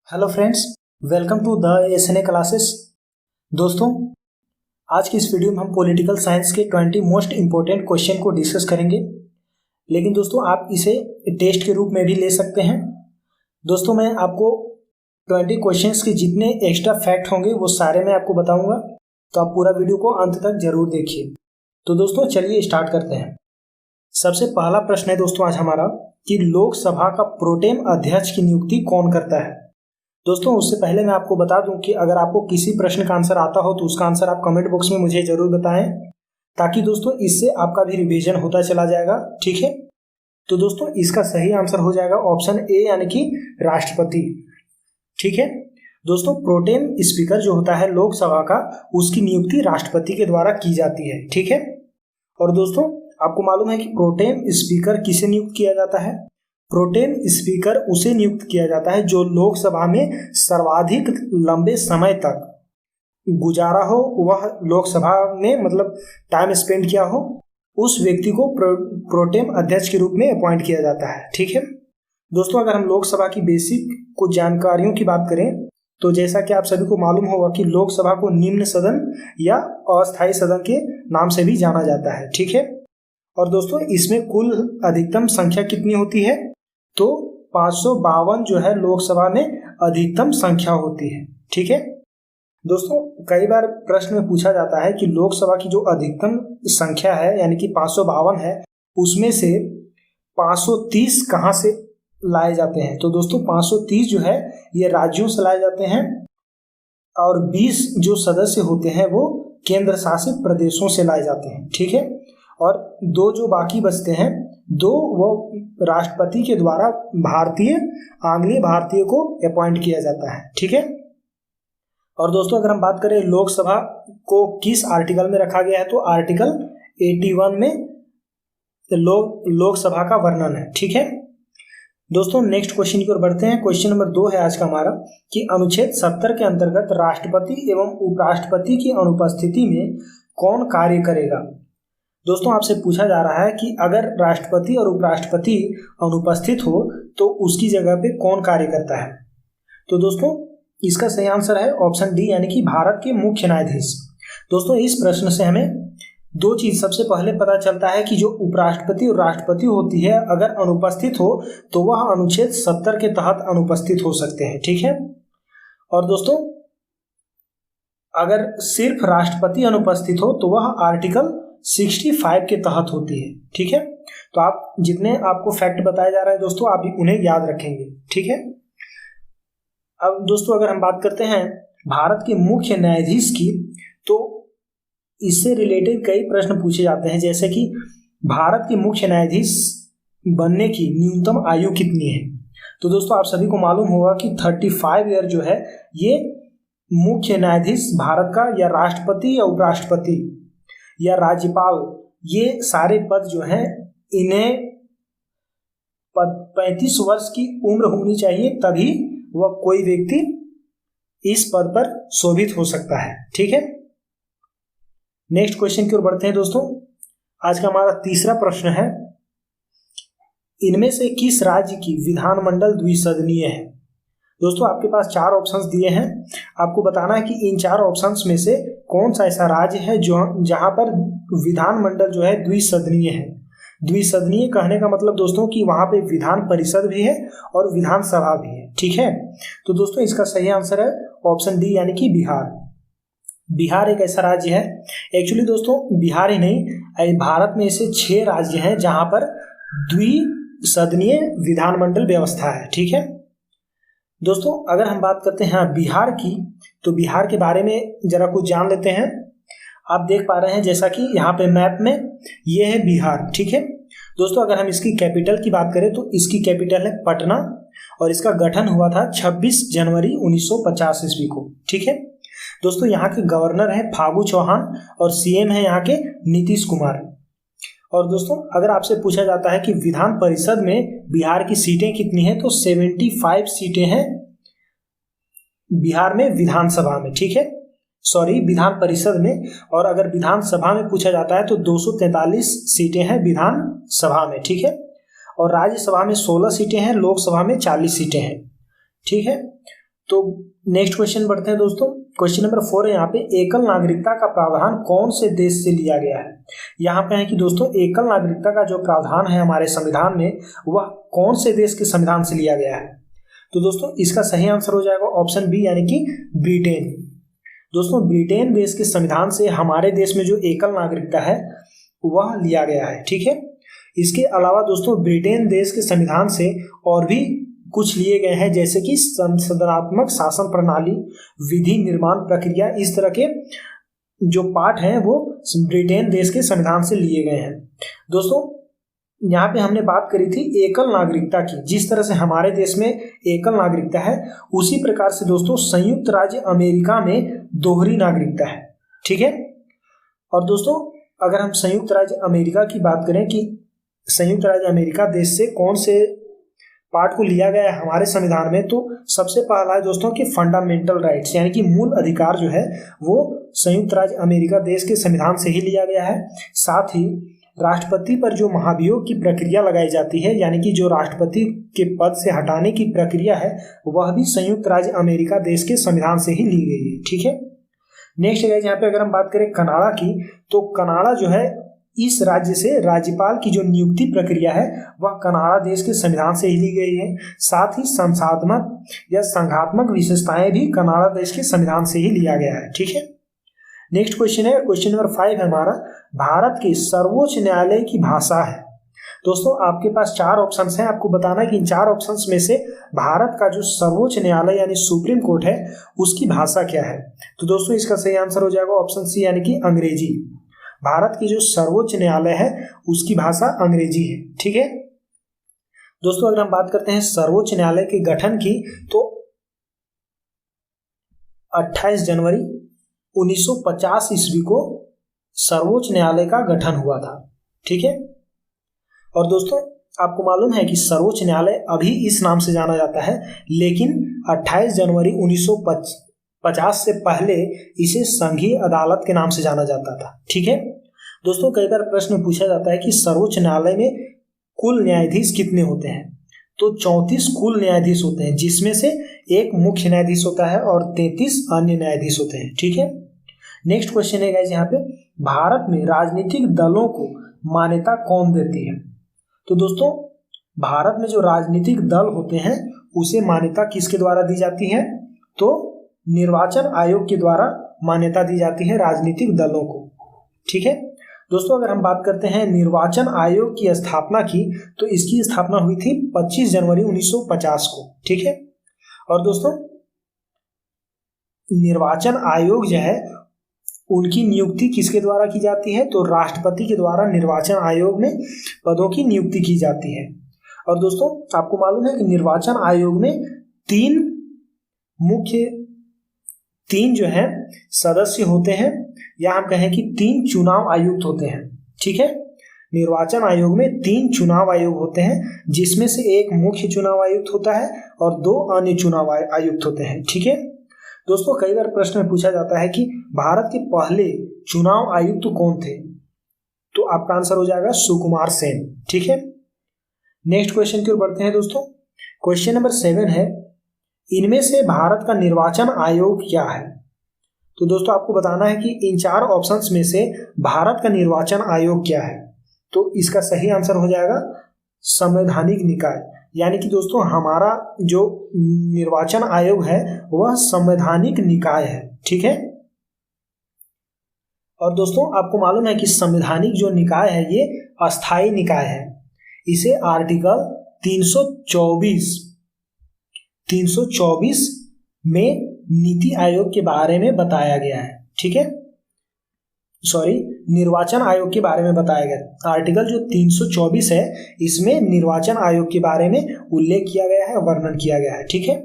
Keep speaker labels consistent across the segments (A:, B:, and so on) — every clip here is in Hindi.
A: Hello friends, welcome to the SNA classes. दोस्तों, आज की इस वीडियो में हम पॉलिटिकल साइंस के 20 मोस्ट इम्पोर्टेंट क्वेश्चन को डिस्कस करेंगे। लेकिन दोस्तों, आप इसे टेस्ट के रूप में भी ले सकते हैं। दोस्तों, मैं आपको 20 क्वेश्चंस के जितने एक्स्ट्रा फैक्ट होंगे वो सारे मैं आपको बताऊंगा, तो आप पूरा वीडियो को अंत तक जरूर देखिए। तो दोस्तों, चलिए स्टार्ट करते हैं। सबसे पहला प्रश्न है दोस्तों आज हमारा कि लोकसभा का प्रोटेम अध्यक्ष की नियुक्ति कौन करता है। दोस्तों, उससे पहले मैं आपको बता दूं कि अगर आपको किसी प्रश्न का आंसर आता हो तो उसका आंसर आप कमेंट बॉक्स में मुझे जरूर बताएं, ताकि दोस्तों इससे आपका भी रिवीजन होता चला जाएगा। ठीक है, तो दोस्तों इसका सही आंसर हो जाएगा ऑप्शन ए, यानी कि राष्ट्रपति। ठीक है दोस्तों, प्रोटेम स्पीकर जो होता है लोकसभा का, उसकी नियुक्ति राष्ट्रपति के द्वारा की जाती है। ठीक है, और दोस्तों आपको मालूम है कि प्रोटेम स्पीकर किसे नियुक्त किया जाता है। प्रोटेम स्पीकर उसे नियुक्त किया जाता है जो लोकसभा में सर्वाधिक लंबे समय तक गुजारा हो, वह लोकसभा में मतलब टाइम स्पेंड किया हो, उस व्यक्ति को प्रोटेम अध्यक्ष के रूप में अपॉइंट किया जाता है। ठीक है दोस्तों, अगर हम लोकसभा की बेसिक कुछ जानकारियों की बात करें तो जैसा कि आप सभी को मालूम होगा कि लोकसभा को निम्न सदन या अस्थायी सदन के नाम से भी जाना जाता है। ठीक है, और दोस्तों इसमें कुल अधिकतम संख्या कितनी होती है, तो 552 जो है लोकसभा में अधिकतम संख्या होती है। ठीक है दोस्तों, कई बार प्रश्न में पूछा जाता है कि लोकसभा की जो अधिकतम संख्या है यानी कि 552 है, उसमें से 530 कहाँ से लाए जाते हैं। तो दोस्तों 530 जो है ये राज्यों से लाए जाते हैं, और 20 जो सदस्य होते हैं वो केंद्र शासित प्रदेशों से लाए जाते हैं। ठीक है, और दो जो बाकी बचते हैं, दो वो राष्ट्रपति के द्वारा आंग्लीय भारतीय को अपॉइंट किया जाता है। ठीक है, और दोस्तों अगर हम बात करें लोकसभा को किस आर्टिकल में रखा गया है, तो आर्टिकल 81 में लोकसभा का वर्णन है। ठीक है दोस्तों, नेक्स्ट क्वेश्चन की ओर बढ़ते हैं। क्वेश्चन नंबर 2 है आज का हमारा कि अनुच्छेद 70 के अंतर्गत राष्ट्रपति एवं उपराष्ट्रपति की अनुपस्थिति में कौन कार्य करेगा। दोस्तों आपसे पूछा जा रहा है कि अगर राष्ट्रपति और उपराष्ट्रपति अनुपस्थित हो तो उसकी जगह पे कौन कार्य करता है। तो दोस्तों इसका सही आंसर है ऑप्शन डी, यानी कि भारत के मुख्य न्यायाधीश। दोस्तों इस प्रश्न से हमें दो चीज सबसे पहले पता चलता है कि जो उपराष्ट्रपति और राष्ट्रपति होती है, अगर अनुपस्थित हो तो वह अनुच्छेद 70 के तहत अनुपस्थित हो सकते हैं। ठीक है, और दोस्तों अगर सिर्फ राष्ट्रपति अनुपस्थित हो तो वह आर्टिकल 65 के तहत होती है। ठीक है, तो आप जितने आपको फैक्ट बताए जा रहे हैं दोस्तों, आप उन्हें याद रखेंगे। ठीक है, अब दोस्तों अगर हम बात करते हैं भारत के मुख्य न्यायाधीश की, तो इससे रिलेटेड कई प्रश्न पूछे जाते हैं, जैसे कि भारत के मुख्य न्यायाधीश बनने की न्यूनतम आयु कितनी है। तो दोस्तों आप सभी को मालूम होगा कि 35 ईयर जो है ये मुख्य न्यायाधीश भारत का, या राष्ट्रपति या उपराष्ट्रपति या राज्यपाल, ये सारे पद जो हैं इन्हें 35 वर्ष की उम्र होनी चाहिए, तभी वह कोई व्यक्ति इस पद पर शोभित हो सकता है। ठीक है, नेक्स्ट क्वेश्चन की ओर बढ़ते हैं दोस्तों। आज का हमारा तीसरा प्रश्न है, इनमें से किस राज्य की विधानमंडल द्विसदनीय है। दोस्तों आपके पास 4 ऑप्शंस दिए हैं, आपको बताना है कि इन 4 ऑप्शंस में से कौन सा ऐसा राज्य है जो जहां पर विधानमंडल जो है द्विसदनीय है। द्विसदनीय कहने का मतलब दोस्तों कि वहां पे विधान परिषद भी है और विधानसभा भी है। ठीक है, तो दोस्तों इसका सही आंसर है ऑप्शन डी, यानी कि बिहार। बिहार एक ऐसा राज्य है, एक्चुअली दोस्तों बिहार ही नहीं, भारत में ऐसे 6 राज्य हैं जहां पर द्विसदनीय विधानमंडल व्यवस्था है। ठीक है दोस्तों, अगर हम बात करते हैं बिहार की, तो बिहार के बारे में जरा कुछ जान लेते हैं। आप देख पा रहे हैं जैसा कि यहाँ पे मैप में ये है बिहार। ठीक है दोस्तों, अगर हम इसकी कैपिटल की बात करें तो इसकी कैपिटल है पटना, और इसका गठन हुआ था 26 जनवरी 1950 ईस्वी को। ठीक है दोस्तों, यहाँ के गवर्नर हैं फागू चौहान और सीएम है यहाँ के नीतीश कुमार। और दोस्तों अगर आपसे पूछा जाता है कि विधान परिषद में बिहार की सीटें कितनी हैं, तो 75 सीटें हैं बिहार में विधानसभा में। ठीक है, सॉरी विधान परिषद में, और अगर विधानसभा में पूछा जाता है तो 243 सीटें हैं विधानसभा में। ठीक है, और राज्यसभा में 16 सीटें हैं, लोकसभा में 40 सीटें हैं। ठीक है, तो नेक्स्ट क्वेश्चन बढ़ते हैं दोस्तों। क्वेश्चन नंबर 4 है यहाँ पे, एकल नागरिकता का प्रावधान कौन से देश से लिया गया है। यहाँ पे है कि दोस्तों एकल नागरिकता का जो प्रावधान है हमारे संविधान में, वह कौन से देश के संविधान से लिया गया है। तो दोस्तों इसका सही आंसर हो जाएगा ऑप्शन बी, यानी कि ब्रिटेन। दोस्तों ब्रिटेन देश के संविधान से हमारे देश में जो एकल नागरिकता है वह लिया गया है, ठीक है। इसके अलावा दोस्तों ब्रिटेन देश के संविधान से और भी कुछ लिए गए हैं, जैसे कि संसदनात्मक शासन प्रणाली, विधि निर्माण प्रक्रिया, इस तरह के जो पार्ट हैं वो ब्रिटेन देश के संविधान से लिए गए हैं। दोस्तों यहाँ पे हमने बात करी थी एकल नागरिकता की। जिस तरह से हमारे देश में एकल नागरिकता है, उसी प्रकार से दोस्तों संयुक्त राज्य अमेरिका में दोहरी नागरिकता है, ठीक है। और दोस्तों अगर हम संयुक्त राज्य अमेरिका की बात करें कि संयुक्त राज्य अमेरिका देश से कौन से पार्ट को लिया गया है हमारे संविधान में, तो सबसे पहला है दोस्तों कि फंडामेंटल राइट्स, यानी कि मूल अधिकार जो है वो संयुक्त राज्य अमेरिका देश के संविधान से ही लिया गया है। साथ ही राष्ट्रपति पर जो महाभियोग की प्रक्रिया लगाई जाती है, यानी कि जो राष्ट्रपति के पद से हटाने की प्रक्रिया है, वह भी संयुक्त राज्य अमेरिका देश के संविधान से ही ली गई है, ठीक है। नेक्स्ट है यहाँ पे अगर हम बात करें कनाडा की, तो कनाडा जो है इस राज्य से राज्यपाल की जो नियुक्ति प्रक्रिया है वह कनाडा देश के संविधान से ही ली गई है। साथ ही संसाधनात्मक या संघात्मक विशेषताएं भी कनाडा देश के संविधान से ही लिया गया है, ठीक है। नेक्स्ट क्वेश्चन है, क्वेश्चन नंबर 5 है हमारा, भारत के सर्वोच्च न्यायालय की भाषा है। दोस्तों आपके पास 4 ऑप्शंस हैं, आपको बताना है कि इन 4 ऑप्शंस में से भारत का जो सर्वोच्च न्यायालय यानी सुप्रीम कोर्ट है उसकी भाषा क्या है। तो दोस्तों इसका सही आंसर हो जाएगा ऑप्शन सी, यानी कि अंग्रेजी। भारत की जो सर्वोच्च न्यायालय है उसकी भाषा अंग्रेजी है, ठीक है। दोस्तों अगर हम बात करते हैं सर्वोच्च न्यायालय के गठन की, तो 28 जनवरी 1950 ईस्वी को सर्वोच्च न्यायालय का गठन हुआ था, ठीक है। और दोस्तों आपको मालूम है कि सर्वोच्च न्यायालय अभी इस नाम से जाना जाता है, लेकिन 28 जनवरी 1950 से पहले इसे संघीय अदालत के नाम से जाना जाता था, ठीक है। दोस्तों कई बार प्रश्न पूछा जाता है कि सर्वोच्च न्यायालय में कुल न्यायाधीश कितने होते हैं। तो 34 कुल न्यायाधीश होते हैं, जिसमें से एक मुख्य न्यायाधीश होता है और 33 अन्य न्यायाधीश होते हैं, ठीक है। नेक्स्ट क्वेश्चन है गाइस यहाँ पे, भारत में राजनीतिक दलों को मान्यता कौन देती है। तो दोस्तों भारत में जो राजनीतिक दल होते हैं उसे मान्यता किसके द्वारा दी जाती है, तो निर्वाचन आयोग के द्वारा मान्यता दी जाती है राजनीतिक दलों को, ठीक है। दोस्तों अगर हम बात करते हैं निर्वाचन आयोग की स्थापना की, तो इसकी स्थापना हुई थी 25 जनवरी 1950 को, ठीक है। और दोस्तों निर्वाचन आयोग जो है उनकी नियुक्ति किसके द्वारा की जाती है, तो राष्ट्रपति के द्वारा निर्वाचन आयोग में पदों की नियुक्ति की जाती है। और दोस्तों आपको मालूम है कि निर्वाचन आयोग में तीन जो है सदस्य होते हैं, या हम कहें कि 3 चुनाव आयुक्त होते हैं, ठीक है। निर्वाचन आयोग में 3 चुनाव आयोग होते हैं, जिसमें से एक मुख्य चुनाव आयुक्त होता है और 2 अन्य चुनाव आयुक्त होते हैं, ठीक है। दोस्तों कई बार प्रश्न में पूछा जाता है कि भारत के पहले चुनाव आयुक्त कौन थे, तो आपका आंसर हो जाएगा सुकुमार सेन, ठीक है। नेक्स्ट क्वेश्चन की ओर बढ़ते हैं दोस्तों। क्वेश्चन नंबर 7 है, इनमें से भारत का निर्वाचन आयोग क्या है। तो दोस्तों आपको बताना है कि इन 4 ऑप्शंस में से भारत का निर्वाचन आयोग क्या है। तो इसका सही आंसर हो जाएगा संवैधानिक निकाय, यानी कि दोस्तों हमारा जो निर्वाचन आयोग है वह संवैधानिक निकाय है, ठीक है। और दोस्तों आपको मालूम है कि संवैधानिक जो निकाय है ये अस्थायी निकाय है। इसे आर्टिकल 324 में नीति आयोग के बारे में बताया गया है, ठीक है। निर्वाचन आयोग के बारे में बताया गया। आर्टिकल जो 324 है इसमें निर्वाचन आयोग के बारे में उल्लेख किया गया है, वर्णन किया गया है, ठीक है।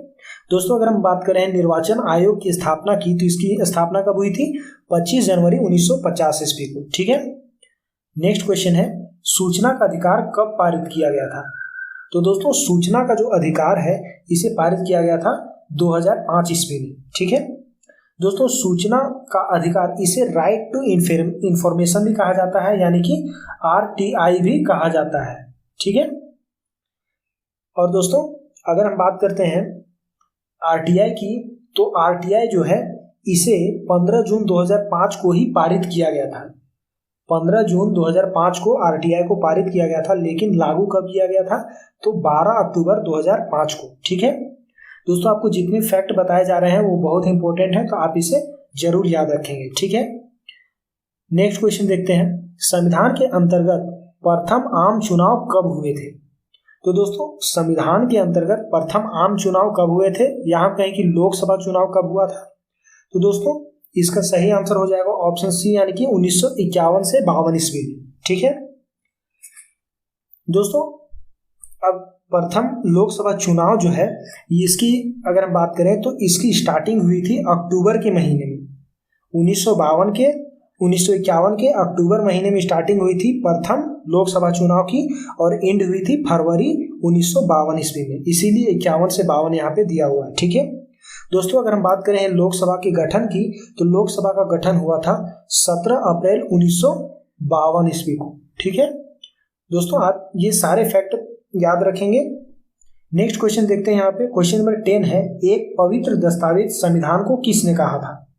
A: दोस्तों अगर हम बात करें निर्वाचन आयोग की स्थापना की, तो इसकी स्थापना कब हुई थी, 25 जनवरी 1950 ईस्वी को, ठीक है। नेक्स्ट क्वेश्चन है, सूचना का अधिकार कब पारित किया गया था। तो दोस्तों सूचना का जो अधिकार है इसे पारित किया गया था 2005 ईस्वी में, ठीक है। दोस्तों सूचना का अधिकार इसे राइट टू इंफॉर्मेशन भी कहा जाता है, यानी कि RTI भी कहा जाता है, ठीक है। और दोस्तों अगर हम बात करते हैं आरटीआई की, तो आरटीआई जो है इसे 15 जून 2005 को ही पारित किया गया था। 15 जून 2005 को आरटीआई को पारित किया गया था, लेकिन लागू कब किया गया था? तो 12 अक्टूबर 2005 को। ठीक है दोस्तों, आपको जितने फैक्ट बताए जा रहे हैं वो बहुत इंपॉर्टेंट है, तो आप इसे जरूर याद रखेंगे। ठीक है, नेक्स्ट क्वेश्चन देखते हैं। संविधान के अंतर्गत प्रथम आम चुनाव कब हुए थे? तो दोस्तों संविधान के अंतर्गत प्रथम आम चुनाव कब हुए थे? यहाँ कहें कि लोकसभा चुनाव कब हुआ था? तो दोस्तों इसका सही आंसर हो जाएगा ऑप्शन सी, यानी कि 1951 से 52 ईस्वी में। ठीक है दोस्तों, अब प्रथम लोकसभा चुनाव जो है इसकी अगर हम बात करें तो इसकी स्टार्टिंग हुई थी अक्टूबर के महीने में। 1951 के अक्टूबर महीने में स्टार्टिंग हुई थी प्रथम लोकसभा चुनाव की, और एंड हुई थी फरवरी 1952 ईस्वी में, इसीलिए 51 से 52 यहाँ पे दिया हुआ है। ठीक है दोस्तों, अगर हम बात करें लोकसभा के गठन की, तो लोकसभा का गठन हुआ था 17 अप्रैल 1952 ईस्वी को। ठीक है दोस्तों, आप ये सारे फैक्ट याद रखेंगे। नेक्स्ट क्वेश्चन देखते हैं। यहाँ पे क्वेश्चन नंबर 10 है, एक पवित्र दस्तावेज संविधान को किसने कहा था?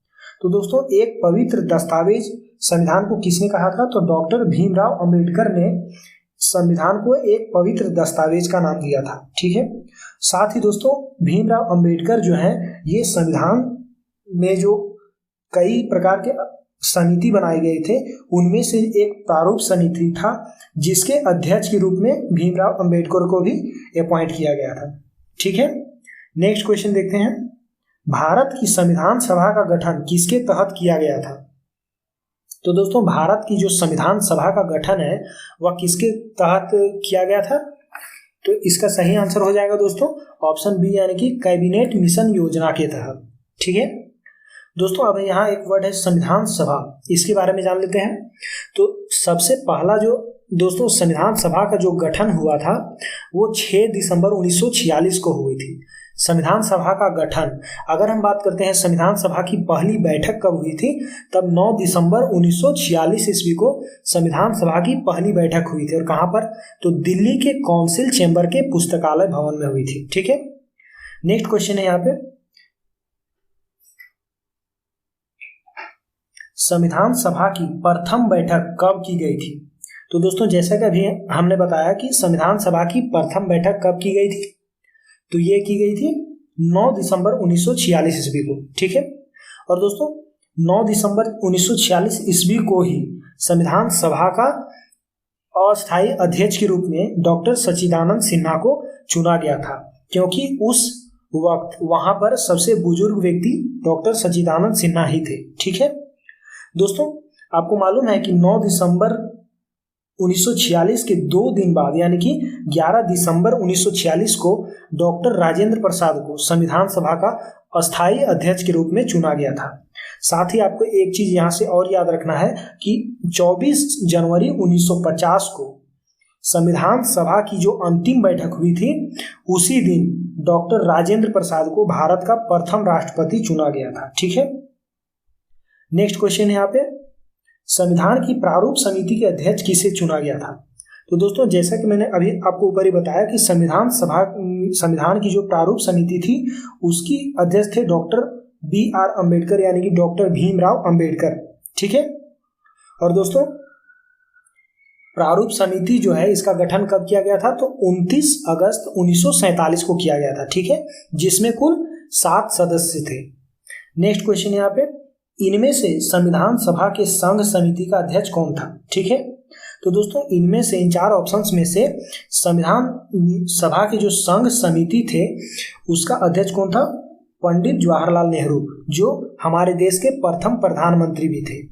A: तो दोस्तों एक पवित्र दस्तावेज संविधान को किसने कहा था? तो डॉक्टर भीमराव अंबेडकर ने संविधान को एक पवित्र दस्तावेज का नाम दिया था। ठीक है, साथ ही दोस्तों भीमराव अंबेडकर जो है ये संविधान में जो कई प्रकार के समिति बनाए गए थे उनमें से एक प्रारूप समिति था, जिसके अध्यक्ष के रूप में भीमराव अंबेडकर को भी अपॉइंट किया गया था। ठीक है, नेक्स्ट क्वेश्चन देखते हैं। भारत की संविधान सभा का गठन किसके तहत किया गया था? तो दोस्तों भारत की जो संविधान सभा का गठन है वह किसके तहत किया गया था? तो इसका सही आंसर हो जाएगा दोस्तों ऑप्शन बी, यानी कि कैबिनेट मिशन योजना के तहत। ठीक है दोस्तों, अब यहाँ एक वर्ड है संविधान सभा, इसके बारे में जान लेते हैं। तो सबसे पहला जो दोस्तों संविधान सभा का जो गठन हुआ था वो 6 दिसंबर 1946 को हुई थी। संविधान सभा का गठन, अगर हम बात करते हैं संविधान सभा की पहली बैठक कब हुई थी, तब 9 दिसंबर 1946 ईस्वी को संविधान सभा की पहली बैठक हुई थी। और कहाँ पर? तो दिल्ली के काउंसिल चैम्बर के पुस्तकालय भवन में हुई थी। ठीक है, नेक्स्ट क्वेश्चन है यहाँ पे, संविधान सभा की प्रथम बैठक कब की गई थी? तो दोस्तों जैसा कि अभी हमने बताया कि संविधान सभा की प्रथम बैठक कब की गई थी, तो ये की गई थी 9 दिसंबर 1946 ईस्वी को। ठीक है, और दोस्तों 9 दिसंबर 1946 ईस्वी को ही संविधान सभा का अस्थायी अध्यक्ष के रूप में डॉक्टर सच्चिदानंद सिन्हा को चुना गया था, क्योंकि उस वक्त वहां पर सबसे बुजुर्ग व्यक्ति डॉक्टर सच्चिदानंद सिन्हा ही थे। ठीक है दोस्तों, आपको मालूम है कि 9 दिसंबर 1946 के 2 दिन बाद यानी कि 11 दिसंबर 1946 को डॉक्टर राजेंद्र प्रसाद को संविधान सभा का अस्थायी अध्यक्ष के रूप में चुना गया था। साथ ही आपको एक चीज यहाँ से और याद रखना है कि 24 जनवरी 1950 को संविधान सभा की जो अंतिम बैठक हुई थी उसी दिन डॉक्टर राजेंद्र प्रसाद को भारत का प्रथम राष्ट्रपति चुना गया था। ठीक है, नेक्स्ट क्वेश्चन है यहाँ पे, संविधान की प्रारूप समिति के अध्यक्ष किसे चुना गया था? तो दोस्तों जैसा कि मैंने अभी आपको ऊपर ही बताया कि संविधान की जो प्रारूप समिति थी उसकी अध्यक्ष थे डॉक्टर BR अम्बेडकर, यानी कि डॉक्टर भीमराव अंबेडकर। ठीक है, और दोस्तों प्रारूप समिति जो है इसका गठन कब किया गया था? तो 29 अगस्त 1947 को किया गया था। ठीक है, जिसमें कुल 7 सदस्य थे। नेक्स्ट क्वेश्चन यहाँ पे, इनमें से संविधान सभा के संघ समिति का अध्यक्ष कौन था? ठीक है, तो दोस्तों इनमें से इन 4 ऑप्शंस में से संविधान सभा के जो संघ समिति थे उसका अध्यक्ष कौन था? पंडित जवाहरलाल नेहरू, जो हमारे देश के प्रथम प्रधानमंत्री भी थे।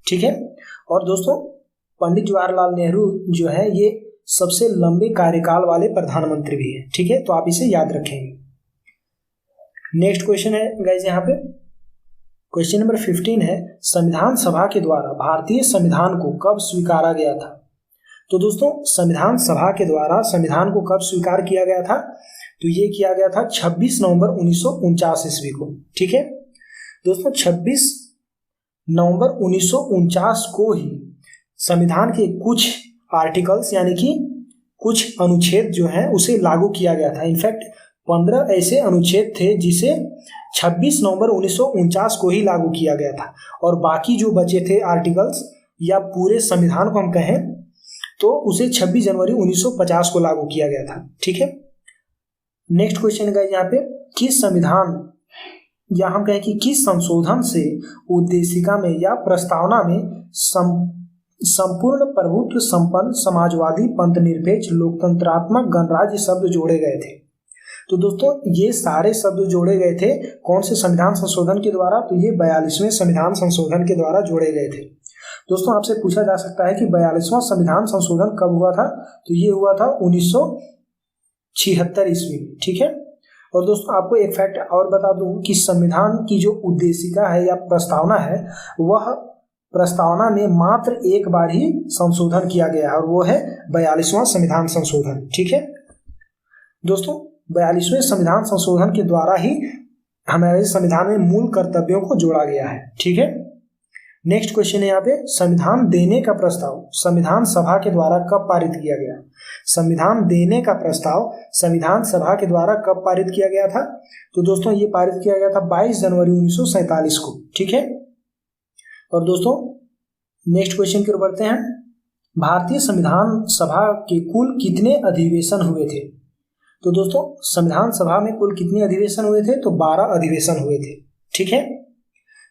A: ठीक है, और दोस्तों पंडित जवाहरलाल नेहरू जो है ये सबसे लंबे कार्यकाल वाले प्रधानमंत्री भी है। ठीक है, तो आप इसे याद रखेंगे। नेक्स्ट क्वेश्चन है गाइस यहाँ पे, क्वेश्चन नंबर 15 है, संविधान सभा के द्वारा भारतीय संविधान को कब स्वीकारा गया था? तो दोस्तों संविधान सभा के द्वारा संविधान को कब स्वीकार किया गया था? तो ये किया गया था 26 नवंबर 1949 ईस्वी को। ठीक है दोस्तों, 26 नवंबर 1949 को ही संविधान के कुछ आर्टिकल्स यानी कि कुछ अनुच्छेद जो है उसे लागू किया गया था। इनफैक्ट 15 ऐसे अनुच्छेद थे जिसे 26 नवंबर 1949 को ही लागू किया गया था, और बाकी जो बचे थे आर्टिकल्स या पूरे संविधान को हम कहें तो उसे 26 जनवरी 1950 को लागू किया गया था। ठीक है, नेक्स्ट क्वेश्चन का यहाँ पे, किस संविधान या हम कहें कि किस संशोधन से उद्देशिका में या प्रस्तावना में संपूर्ण प्रभुत्व संपन्न समाजवादी पंथनिरपेक्ष लोकतंत्रात्मक गणराज्य शब्द जोड़े गए थे? तो दोस्तों ये सारे शब्द जोड़े गए थे कौन से संविधान संशोधन के द्वारा? तो ये 42वें संविधान संशोधन के द्वारा जोड़े गए थे। दोस्तों आपसे पूछा जा सकता है कि 42वां संविधान संशोधन कब हुआ था? तो ये हुआ था 1976 ईस्वी में। ठीक है, और दोस्तों आपको एक फैक्ट और बता दूं कि संविधान की जो उद्देशिका है या प्रस्तावना है, वह प्रस्तावना में मात्र एक बार ही संशोधन किया गया है, और वो है 42वां संविधान संशोधन। ठीक है दोस्तों, 42वें संविधान संशोधन के द्वारा ही हमारे संविधान में मूल कर्तव्यों को जोड़ा गया है। ठीक है, नेक्स्ट क्वेश्चन है यहाँ पे, संविधान देने का प्रस्ताव संविधान सभा के द्वारा कब पारित किया गया? संविधान देने का प्रस्ताव संविधान सभा के द्वारा कब पारित किया गया था? तो दोस्तों ये पारित किया गया था 22 जनवरी 1947 को। ठीक है, और दोस्तों नेक्स्ट क्वेश्चन की ओर बढ़ते हैं, भारतीय संविधान सभा के कुल कितने अधिवेशन हुए थे? तो दोस्तों संविधान सभा में कुल कितने अधिवेशन हुए थे? तो 12 अधिवेशन हुए थे। ठीक है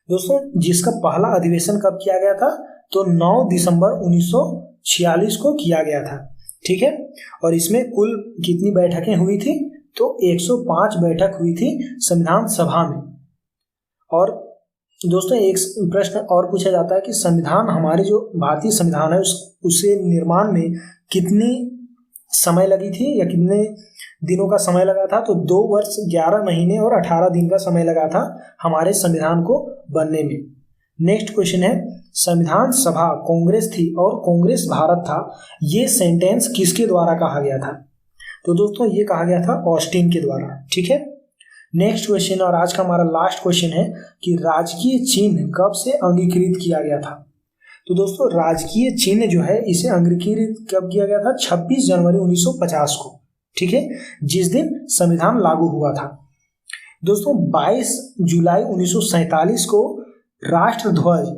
A: दोस्तों, जिसका पहला अधिवेशन कब किया गया था? तो 9 दिसंबर 1946 को किया गया था। ठीक है, और इसमें कुल कितनी बैठकें हुई थी? तो 105 बैठक हुई थी संविधान सभा में। और दोस्तों एक प्रश्न और पूछा जाता है कि संविधान, हमारे जो भारतीय संविधान है उसे निर्माण में कितनी समय लगी थी या कितने दिनों का समय लगा था? तो 2 वर्ष 11 महीने और 18 दिन का समय लगा था हमारे संविधान को बनने में। नेक्स्ट क्वेश्चन है, संविधान सभा कांग्रेस थी और कांग्रेस भारत था, ये सेंटेंस किसके द्वारा कहा गया था? तो दोस्तों ये कहा गया था ऑस्टिन के द्वारा। ठीक है, नेक्स्ट क्वेश्चन और आज का हमारा लास्ट क्वेश्चन है कि राजकीय चिन्ह कब से अंगीकृत किया गया था? तो दोस्तों राजकीय चिन्ह जो है इसे अंगीकृत कब किया गया था? 26 जनवरी 1950 को। ठीक है, जिस दिन संविधान लागू हुआ था। दोस्तों 22 जुलाई 1947 को राष्ट्र ध्वज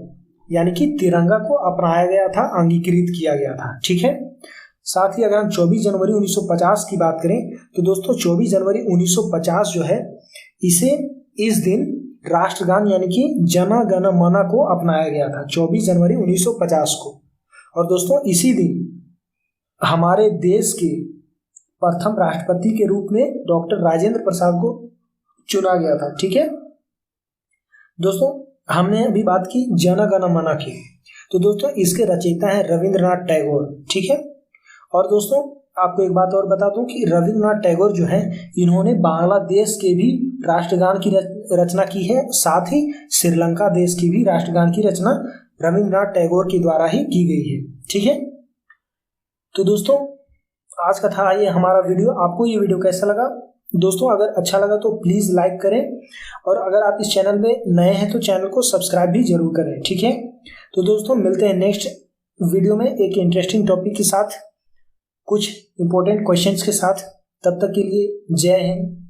A: यानी कि तिरंगा को अपनाया गया था, अंगीकृत किया गया था। ठीक है, साथ ही अगर हम 24 जनवरी 1950 की बात करें तो दोस्तों 24 जनवरी 1950 जो है इसे इस दिन राष्ट्रगान यानी कि जन गण मन को अपनाया गया था 24 जनवरी 1950 को। और दोस्तों इसी दिन हमारे देश के प्रथम राष्ट्रपति के रूप में डॉक्टर राजेंद्र प्रसाद को चुना गया था। ठीक है दोस्तों, हमने अभी बात की जन गण मन की, तो दोस्तों इसके रचयिता हैं रविंद्रनाथ टैगोर। ठीक है, और दोस्तों आपको एक बात और बता दूं कि रविंद्रनाथ टैगोर जो हैं इन्होंने बांग्लादेश के भी राष्ट्रगान की रचना की है, साथ ही श्रीलंका देश की भी राष्ट्रगान की रचना रविंद्रनाथ टैगोर के द्वारा ही की गई है। ठीक है, तो दोस्तों आज का था ये हमारा वीडियो। आपको ये वीडियो कैसा लगा? दोस्तों अगर अच्छा लगा तो प्लीज़ लाइक करें, और अगर आप इस चैनल में नए हैं तो चैनल को सब्सक्राइब भी जरूर करें। ठीक है, तो दोस्तों मिलते हैं नेक्स्ट वीडियो में एक इंटरेस्टिंग टॉपिक के साथ, कुछ इंपॉर्टेंट क्वेश्चंस के साथ। तब तक के लिए जय हिंद।